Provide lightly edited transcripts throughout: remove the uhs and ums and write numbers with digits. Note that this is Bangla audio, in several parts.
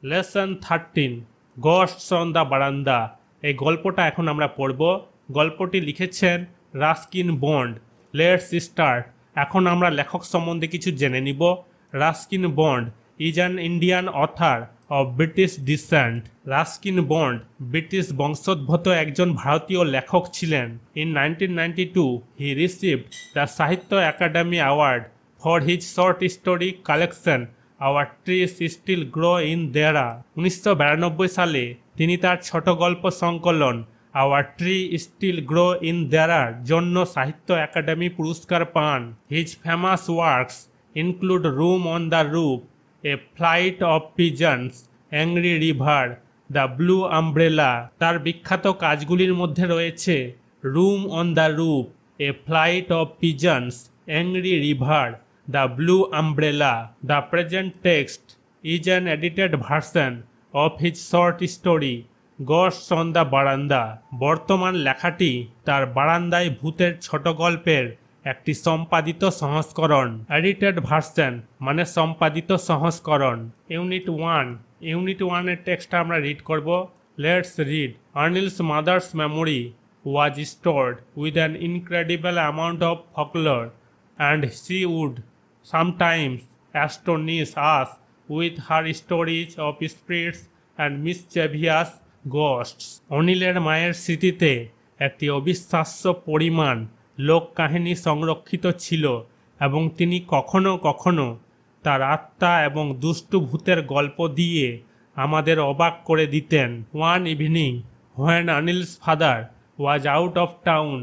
লেসন 13 গস্টস অন দ্য বারান্দা। এই গল্পটা এখন আমরা পড়ব। গল্পটি লিখেছেন রাস্কিন বন্ড। Let's start. এখন আমরা লেখক সম্বন্ধে কিছু জেনে নিব। Ruskin Bond is an Indian author of British descent. Ruskin Bond British বংশোদ্ভূত একজন ভারতীয় লেখক ছিলেন। In 1992 he received the Sahitya Akademi award for his short story collection our trees still grow in Dehra. 1992 সালে তিনি তার ছোট গল্প সংকলন our tree still grow in দেয়ারার জন্য সাহিত্য একাডেমি পুরস্কার পান। His famous works include room on the roof, a flight of pigeons, angry river, the blue umbrella. তার বিখ্যাত কাজগুলির মধ্যে রয়েছে room on the roof, a flight of pigeons, angry river, The Blue Umbrella. The present text is an edited version of his short story Ghosts on the Veranda. বর্তমান লেখাটি তার বারান্দায় ভূতের ছোট গল্পের একটি সম্পাদিত সংস্করণ। এডিটেড ভার্সন মানে সম্পাদিত সংস্করণ। ইউনিট 1 এর টেক্সটটা আমরা রিড করব। Let's read. Anil's mother's memory was stored with an incredible amount of folklore, and she would sometimes astonish us with her stories of spirits and mischievous ghosts. অনিলের মায়ের স্মৃতিতে একটি অবিশ্বাস্য পরিমাণ লোক কাহিনী সংরক্ষিত ছিল এবং তিনি কখনো কখনো তার আত্মা এবং দুষ্টু ভূতের গল্প দিয়ে আমাদের অবাক করে দিতেন। One evening when Anil's father was out of town,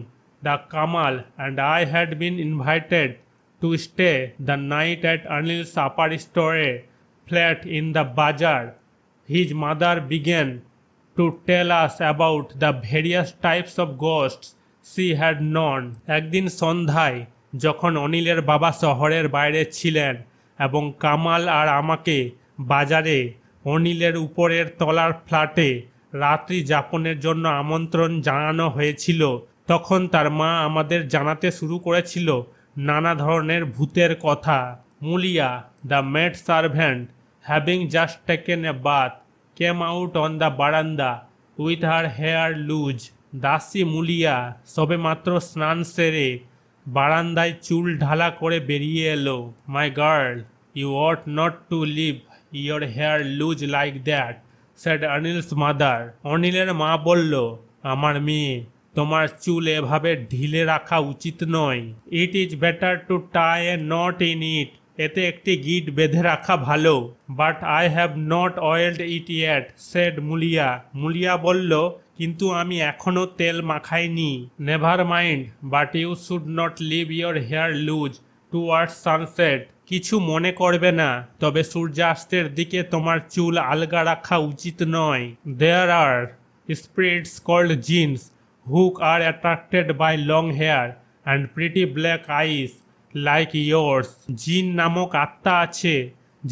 the Kamal and I had been invited to stay the night at Anil's upper story flat in the bazaar. His mother began to tell us about the various types of ghosts she had known. একদিন সন্ধ্যায় যখন অনিলের বাবা শহরের বাইরে ছিলেন এবং কামাল আর আমাকে বাজারে অনিলের উপরের তলার ফ্ল্যাটে রাত্রি যাপনের জন্য আমন্ত্রণ জানানো হয়েছিল, তখন তার মা আমাদের জানাতে শুরু করেছিল নানা ধরনের ভূতের কথা। Mulia, the maid servant, having just taken a bath, came out on the verandah with her hair loose. দাসী মুলিয়া সবেমাত্র স্নান সেরে বারান্দায় চুল ঢালা করে বেরিয়ে এলো। My girl, you ought not to leave your hair loose like that, said Anil's mother. অনিলের মা বলল, আমার মেয়ে, তোমার চুল এভাবে ঢিলে রাখা উচিত নয়। It is better to tie a knot in it, এতে একটি গিট বেঁধে রাখা ভালো। But I have not oiled it yet, said Mulia. Mulia বলল, কিন্তু আমি এখনো তেল মাখাইনি। Never mind, but you should not leave your hair loose towards sunset, কিছু মনে করবে না, তবে সূর্যাস্তের দিকে তোমার চুল আলগা রাখা উচিত নয়। There are spirits called jinns who are attracted by long hair and pretty black eyes like yours. জিন নামক আত্মা আছে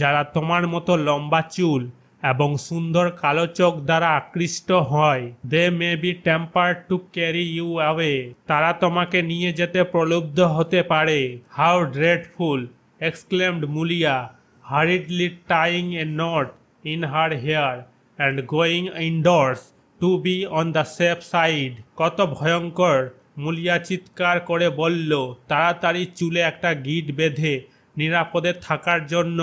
যারা তোমার মতো লম্বা চুল এবং সুন্দর কালো চোখ দ্বারা আকৃষ্ট হয়। They may be tempted to carry you away, তারা তোমাকে নিয়ে যেতে প্রলুব্ধ হতে পারে। How dreadful, exclaimed Mulia, hurriedly tying a knot in her hair and going indoors to be on the safe side. কত ভয়ঙ্কর, মুলিয়া চিৎকার করে বলল, তাড়াতাড়ি চুলে একটা গিট বেঁধে নিরাপদে থাকার জন্য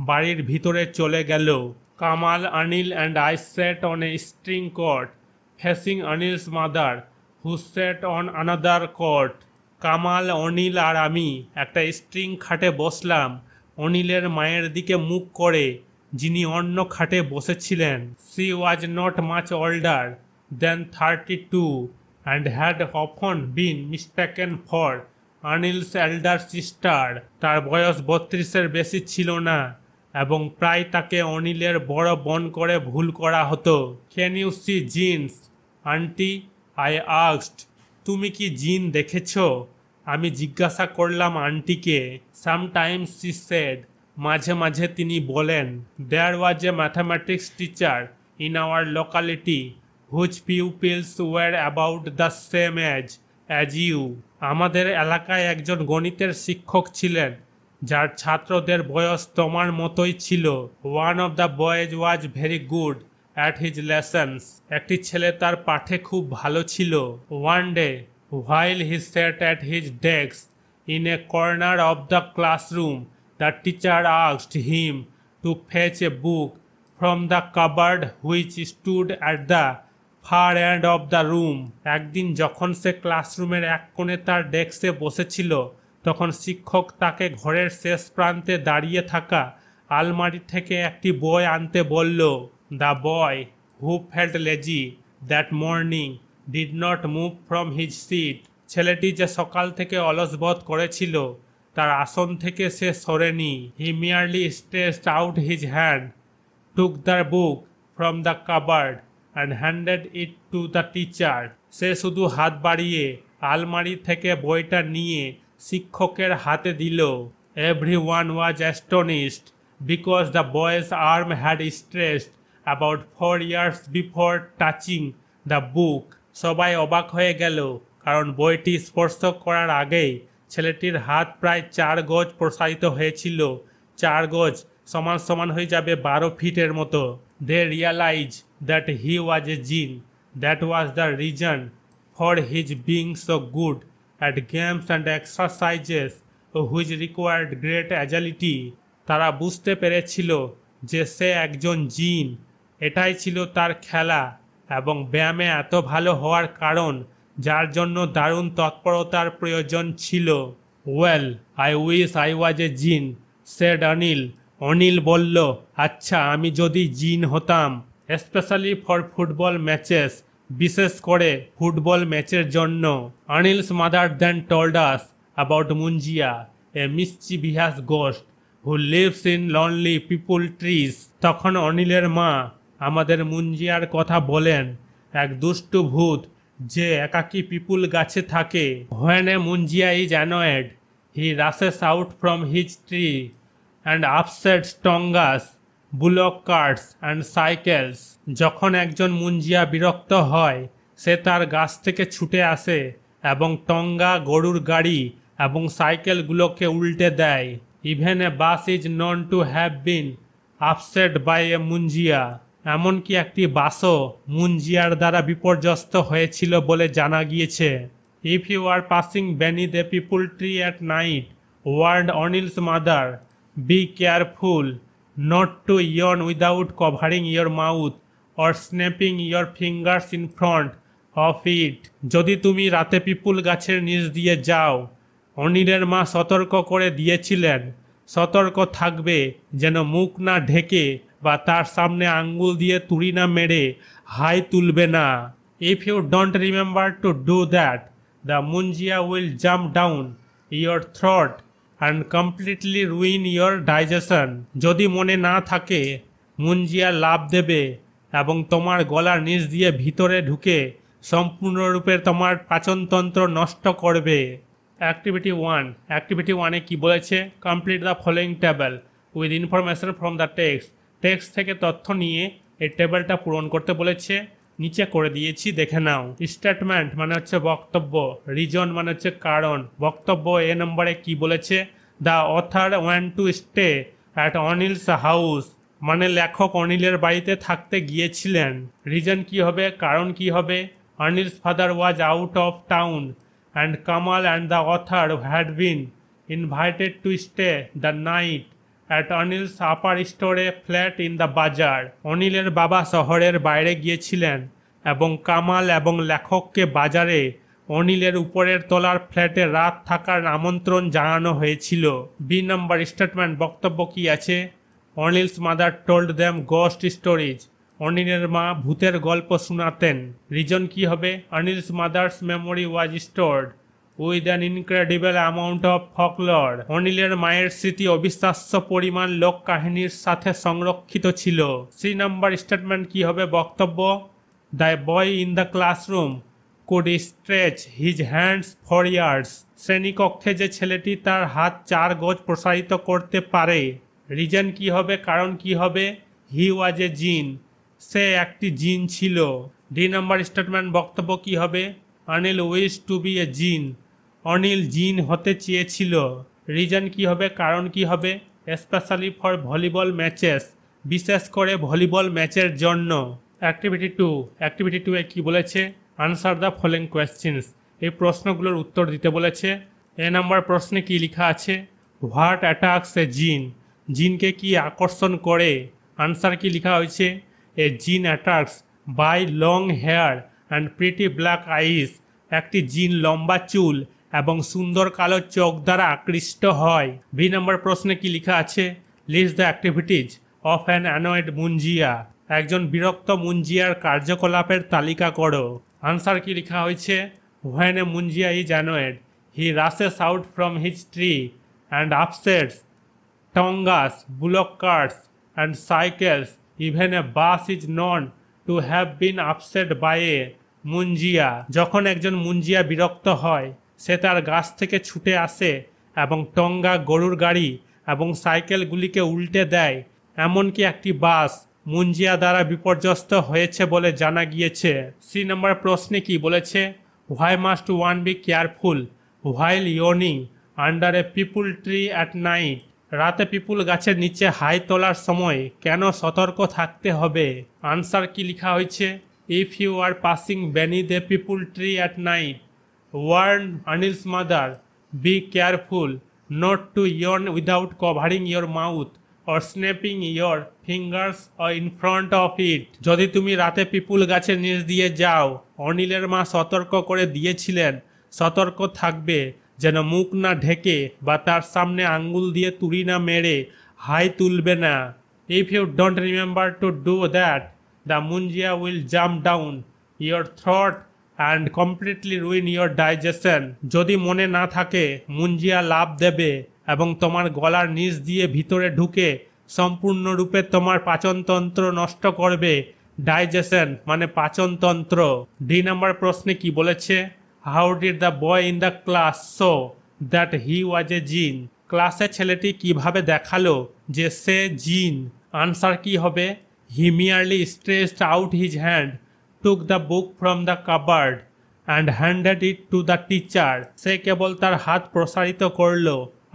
বাড়ির ভিতরে চলে গেল। Kamal, Anil and I sat on a string cot facing Anil's mother who sat on another cot. Kamal, Anil আর আমি একটা স্ট্রিং খাটে বসলাম অনিলের মায়ের দিকে মুখ করে, যিনি অন্য খাটে বসেছিলেন। She was not much older than 32 and had often been mistaken for Anil's elder sister. তার বয়স 32-এর বেশি ছিল না এবং প্রায় তাকে অনিলের বড় বোন করে ভুল করা হতো। Can you see jinns aunty, I asked. তুমি কি জিন দেখেছ? আমি জিজ্ঞাসা করলাম আন্টিকে। সামটাইমস সি সেড, মাঝে মাঝে তিনি বলেন। There was a mathematics teacher in our locality whose pupils were about the same age as you. আমাদের এলাকায় একজন গণিতের শিক্ষক ছিলেন যার ছাত্রদের বয়স তোমার মতোই ছিল। One of the boys was very good at his lessons. একটি ছেলে তার পাঠে খুব ভালো ছিল। One day while he sat at his desk in a corner of the classroom, the teacher asked him to fetch a book from the cupboard which stood at the far end of the room. একদিন যখন সে ক্লাসরুমের এক কোণে তার ডেস্কে বসেছিল, তখন শিক্ষক তাকে ঘরের শেষ প্রান্তে দাঁড়িয়ে থাকা আলমারি থেকে একটি বই আনতে বলল। The boy who felt lazy that morning did not move from his seat. ছেলেটি যে সকাল থেকে অলস বোধ করেছিল, তার আসন থেকে সে সরেনি। He merely stretched out his hand, took the book from the cupboard and handed it to the teacher. সে শুধু হাত বাড়িয়ে আলমারি থেকে বইটা নিয়ে শিক্ষকের হাতে দিল। Every one was astonished because the boys arm had stretched about 4 years before touching the book. সবাই অবাক হয়ে গেল, কারণ বইটি স্পর্শ করার আগেই ছেলেটির হাত প্রায় 4 গজ প্রসারিত হয়েছিল। 4 গজ সমান সমান হয়ে যাবে 12 ফিটের মতো। দে realise that he was a জিন। That was the reason for his being so good at games and exercises which required great agility. তারা বুঝতে পেরেছিল যে সে একজন জিন। এটাই ছিল তার খেলা এবং ব্যায়ামে এত ভালো হওয়ার কারণ, যার জন্য দারুণ তৎপরতার প্রয়োজন ছিল। Well, I wish I was a jinn, said Anil. Anil বলল, আচ্ছা, আমি যদি জিন হতাম। স্পেশালি ফর ফুটবল ম্যাচেস, বিশেষ করে ফুটবল ম্যাচের জন্য। Anil's mother then told us about Munjia, a mischievous ghost who lives in lonely peepul trees. তখন অনিলের মা আমাদের মুঞ্জিয়ার কথা বলেন, এক দুষ্টু ভূত যে একাকী পিপুল গাছে থাকে। When a munjia is annoyed, he rushes out from his tree and upsets tongas, bullock carts and cycles. যখন একজন মুঞ্জিয়া বিরক্ত হয়, সে তার গাছ থেকে ছুটে আসে এবং টঙ্গা, গরুর গাড়ি এবং সাইকেলগুলোকে উল্টে দেয়। Even a bus is known to have been upset by a munjia. এমনকি একটি বাসও মুঞ্জিয়ার দ্বারা বিপর্যস্ত হয়েছিল বলে জানা গিয়েছে। If you are passing beneath a peepul tree at night, warned Anil's mother, be careful not to yawn without covering your mouth or snapping your fingers in front of it. যদি তুমি রাতে পিপুল গাছের নিচ দিয়ে যাও, অনিলের মা সতর্ক করে দিয়েছিলেন, সতর্ক থাকবে যেন মুখ না ঢেকে বা তার সামনে আঙ্গুল দিয়ে তুড়ি না মেরে হাই তুলবে না। If you don't remember to do that, the Munjia will jump down your throat and completely ruin your digestion. যদি মনে না থাকে, মুঞ্জিয়া লাফ দেবে এবং তোমার গলার নিচ দিয়ে ভিতরে ঢুকে সম্পূর্ণরূপে তোমার পাচনতন্ত্র নষ্ট করবে। অ্যাক্টিভিটি 1, অ্যাক্টিভিটি 1-এ কী বলেছে? Complete the following table with information from the text থেকে তথ্য নিয়ে এই টেবিলটা পূরণ করতে বলেছে। নিচে করে দিয়েছি, দেখে নাও। স্টেটমেন্ট মানে হচ্ছে বক্তব্য, রিজন মানে হচ্ছে কারণ। বক্তব্য এ নম্বরে কি বলেছে? The author went to stay at Anil's house, মানে লেখক অনিলের বাড়িতে থাকতে গিয়েছিলেন। রিজন কি হবে? কারণ কি হবে? Anil's father was out of town and Kamal and the author had been invited to stay the night at Anil's upper story flat in the bazaar. অনিলের বাবা শহরের বাইরে গিয়েছিলেন এবং কামাল এবং লেখককে বাজারে অনিলের উপরের তলার ফ্ল্যাটে রাত থাকার আমন্ত্রণ জানানো হয়েছিল। বি নম্বর স্টেটমেন্ট, বক্তব্য কি আছে? Anil's mother told them ghost stories, অনিলের মা ভূতের গল্প শোনাতেন। রিজন কি হবে? Anil's mother's memory was stored with an incredible amount of folklore, অনিলের মায়ের স্মৃতি অবিশ্বাস্য পরিমাণ লোক কাহিনীর সাথে সংরক্ষিত ছিল। সি নম্বর স্টেটমেন্ট কি হবে? বক্তব্য, the boy in the classroom could stretch his hands for years, শ্রেণীকক্ষে যে ছেলেটি তার হাত 4 গজ প্রসারিত করতে পারে। রিজন কি হবে? কারণ কি হবে? হি ওয়াজ এ জিন, সে একটি জিন ছিল। ডি নম্বর স্টেটমেন্ট, বক্তব্য কি হবে? Anil wish to B A জিন, অনিল জিন হতে চেয়েছিল। রিজন কি হবে, কারণ কি হবে? স্পেশালি ফর ভলিবল ম্যাচেস, বিশেষ করে ভলিবল ম্যাচের জন্য। অ্যাক্টিভিটি টু এ কী বলেছে? আনসার দ্য ফলোইং কোয়েশ্চেন্স, এই প্রশ্নগুলোর উত্তর দিতে বলেছে। এ নাম্বার প্রশ্নে কি লেখা আছে? হোয়াট অ্যাটাকস এ জিন, জিনকে কি আকর্ষণ করে? আনসার কি লেখা হয়েছে? A jinn attacks by long hair and pretty black eyes, একটি জিন লম্বা চুল এবং সুন্দর কালো চোখ দ্বারা আকৃষ্ট হয়। বি নম্বর প্রশ্নে কি লেখা আছে? List the activities of an annoyed Munjia, একজন বিরক্ত মুঞ্জিয়ার কার্যকলাপের তালিকা করো। আনসার কি লেখা হয়েছে? When a munjia is annoyed he rushes out from his tree and upsets tongas, bullock carts and cycles. Even a bus is known to have been upset by a Munjia. যখন একজন মুঞ্জিয়া বিরক্ত হয় সে তার গাছ থেকে ছুটে আসে এবং টঙ্গা, গরুর গাড়ি এবং সাইকেলগুলিকে উল্টে দেয়। এমনকি একটি বাস মুঞ্জিয়া দ্বারা বিপর্যস্ত হয়েছে বলে জানা গিয়েছে। সি নম্বর প্রশ্নে কি বলেছে? Why must one be careful while ইয়র্নিং under a peepul tree at night, রাতে পিপুল গাছের নিচে হাই তোলার সময় কেন সতর্ক থাকতে হবে? আনসার কি লেখা হয়েছে? If you are passing beneath a peepul tree at night warned Anil's mother, be careful not to yawn without covering your mouth or snapping your fingers or in front of it. যদি তুমি রাতে পিপুল গাছের নিচ দিয়ে যাও, অনিলের মা সতর্ক করে দিয়েছিলেন সতর্ক থাকবে যেন মুখ না ঢেকে বা তার সামনে আঙ্গুল দিয়ে তুড়ি না মেরে হাই তুলবে না। If you don't remember to do that the Munjia will jump down your throat and completely ruin your digestion. যদি মনে না থাকে মুঞ্জিয়া লাফ দেবে এবং তোমার গলার নিচ দিয়ে ভিতরে ঢুকে সম্পূর্ণরূপে তোমার পাচনতন্ত্র নষ্ট করবে। ডাইজেশন মানে পাচনতন্ত্র। ডি নম্বর প্রশ্নে কি বলেছে? How did the boy in the class show that he was a jinn, ক্লাসে ছেলেটি কিভাবে দেখালো যে সে জিন? আনসার কি হবে? He merely stretched out his hand, took the book from the cupboard and handed it to the teacher. সে কেবল তার হাত প্রসারিত করল,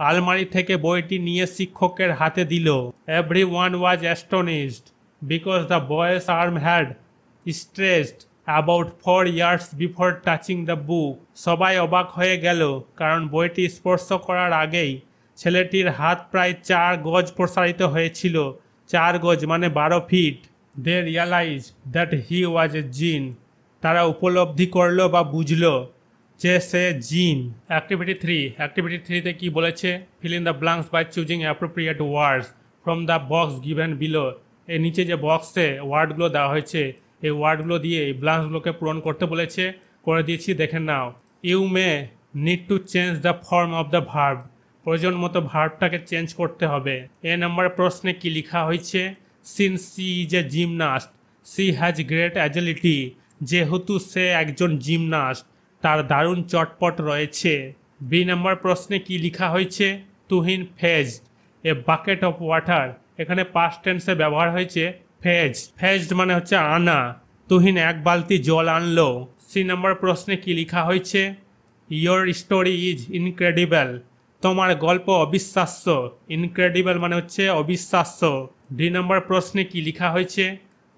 আলমারি থেকে বইটি নিয়ে শিক্ষকের হাতে দিল। Every one was astonished because the বয়েস arm had stretched about 4 years before touching the book. সবাই অবাক হয়ে গেল কারণ বইটি স্পর্শ করার আগেই ছেলেটির হাত প্রায় 4 গজ প্রসারিত হয়েছিল। 4 গজ মানে 12 feet. They realise that he was a jinn, তারা উপলব্ধি করলো বা বুঝলো যে সে জিন। অ্যাক্টিভিটি থ্রিতে কি বলেছে? Fill in the blanks by choosing appropriate words from the box given below. এর নিচে যে বক্সে ওয়ার্ডগুলো দেওয়া হয়েছে এই ওয়ার্ডগুলো দিয়ে এই ব্ল্যাঙ্কসগুলোকে পূরণ করতে বলেছে, করে দিয়েছি, দেখে নাও। You may need to change the form of the verb, প্রয়োজন মতো ভার্বটাকে চেঞ্জ করতে হবে। এ নম্বর প্রশ্নে কি লেখা হয়েছে? Since she is a gymnast she has great agility, যেহেতু সে একজন জিমনাস্ট তার দারুণ চটপট রয়েছে। বি নম্বর প্রশ্নে কি লেখা হয়েছে? Tuhin fetched a bucket of water, এখানে পাস্ট টেন্সে ব্যবহার হয়েছে ফেজড মানে হচ্ছে আনা। তুহিন 1 বালতি জল আনলো। সি নম্বর প্রশ্নে কি লেখা হয়েছে? ইয়োর স্টোরি ইজ ইনক্রেডিবল, তোমার গল্প অবিশ্বাস্য। ইনক্রেডিবল মানে হচ্ছে অবিশ্বাস্য। ডি নম্বর প্রশ্নে কি লেখা হয়েছে?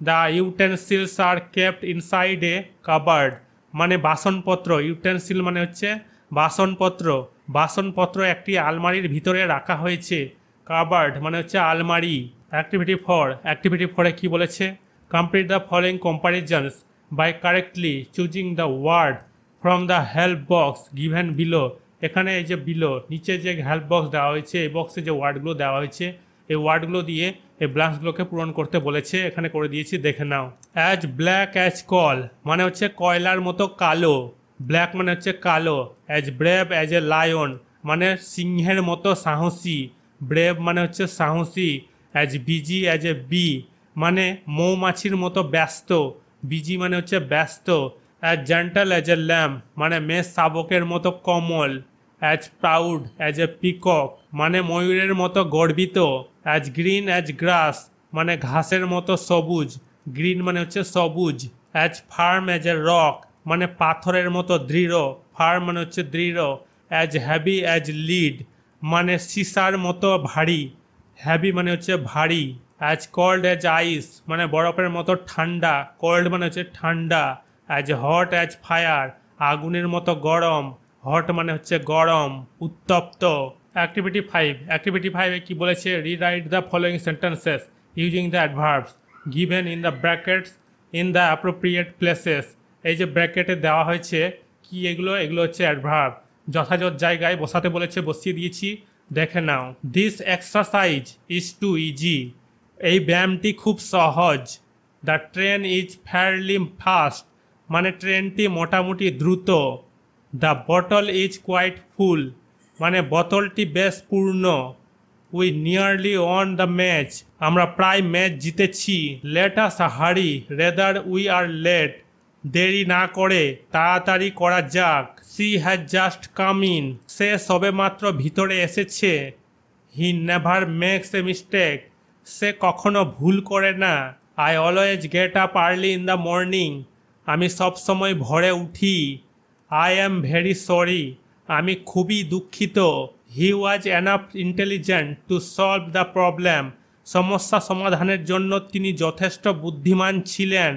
The utensils are kept inside A covered, মানে বাসনপত্র। ইউটেন্সিল মানে হচ্ছে বাসনপত্র। বাসনপত্র একটি আলমারির ভিতরে রাখা হয়েছে। কাবার্ড মানে হচ্ছে আলমারি। অ্যাক্টিভিটি ফরে কি বলেছে? Complete the following comparisons by correctly choosing the word from the help box given below. এখানে এই যে বিলো নিচে যে হেল্প বক্স দেওয়া হয়েছে, এই বক্সে যে ওয়ার্ডগুলো দেওয়া হয়েছে এই ওয়ার্ডগুলো দিয়ে এই ব্ল্যাঙ্কসগুলোকে পূরণ করতে বলেছে, এখানে করে দিয়েছি, দেখে নাও। অ্যাজ ব্ল্যাক অ্যাজ কল মানে হচ্ছে কয়লার মতো কালো। ব্ল্যাক মানে হচ্ছে কালো। As brave as a lion মানে সিংহের মতো সাহসী। ব্রেভ মানে হচ্ছে সাহসী। As busy as a bee মানে মৌমাছির মতো ব্যস্ত। বিজি মানে হচ্ছে ব্যস্ত। As gentle as a lamb মানে মেষ শাবকের মতো কমল। As proud as a peacock মানে ময়ূরের মতো গর্বিত। অ্যাজ গ্রিন অ্যাজ গ্রাস মানে ঘাসের মতো সবুজ। গ্রিন মানে হচ্ছে সবুজ। As farm as a rock মানে পাথরের মতো দৃঢ়। ফার্ম মানে হচ্ছে দৃঢ়। অ্যাজ হ্যাভি অ্যাজ লিড মানে সিসার মতো ভারী, হ্যাভি মানে হচ্ছে ভারী, অ্যাজ কোল্ড অ্যাজ আইস মানে বরফের মতো ঠান্ডা, কোল্ড মানে হচ্ছে ঠান্ডা, অ্যাজ হট অ্যাজ ফায়ার আগুনের মতো গরম, হট মানে হচ্ছে গরম, উত্তপ্ত। অ্যাক্টিভিটি ফাইভে কি বলেছে, rewrite the following sentences using the adverbs given in the brackets in the appropriate places. এই যে ব্র্যাকেটে দেওয়া হয়েছে কি এগুলো, এগুলো হচ্ছে অ্যাডভার্ব, যথাযথ জায়গায় বসাতে বলেছে, বসিয়ে দিয়েছি, দেখে নাও। This exercise is too easy, এই ব্যায়ামটি খুব সহজ। The train is fairly fast, মানে ট্রেনটি মোটামুটি দ্রুত। The bottle is quite full, মানে বোতলটি বেশ পূর্ণ। We nearly won the match, আমরা প্রায় ম্যাচ জিতেছি। লেট আস হারি রেদার উই আর লেট, দেরি না করে তাড়াতাড়ি করা যাক। She has just come in, সে সবেমাত্র ভিতরে এসেছে। He never makes a mistake, সে কখনো ভুল করে না। I always get up early in the morning, আমি সবসময় ভোরে উঠি। আই অ্যাম ভেরি সরি, আমি খুবই দুঃখিত। He was enough intelligent to solve the problem, সমস্যা সমাধানের জন্য তিনি যথেষ্ট বুদ্ধিমান ছিলেন।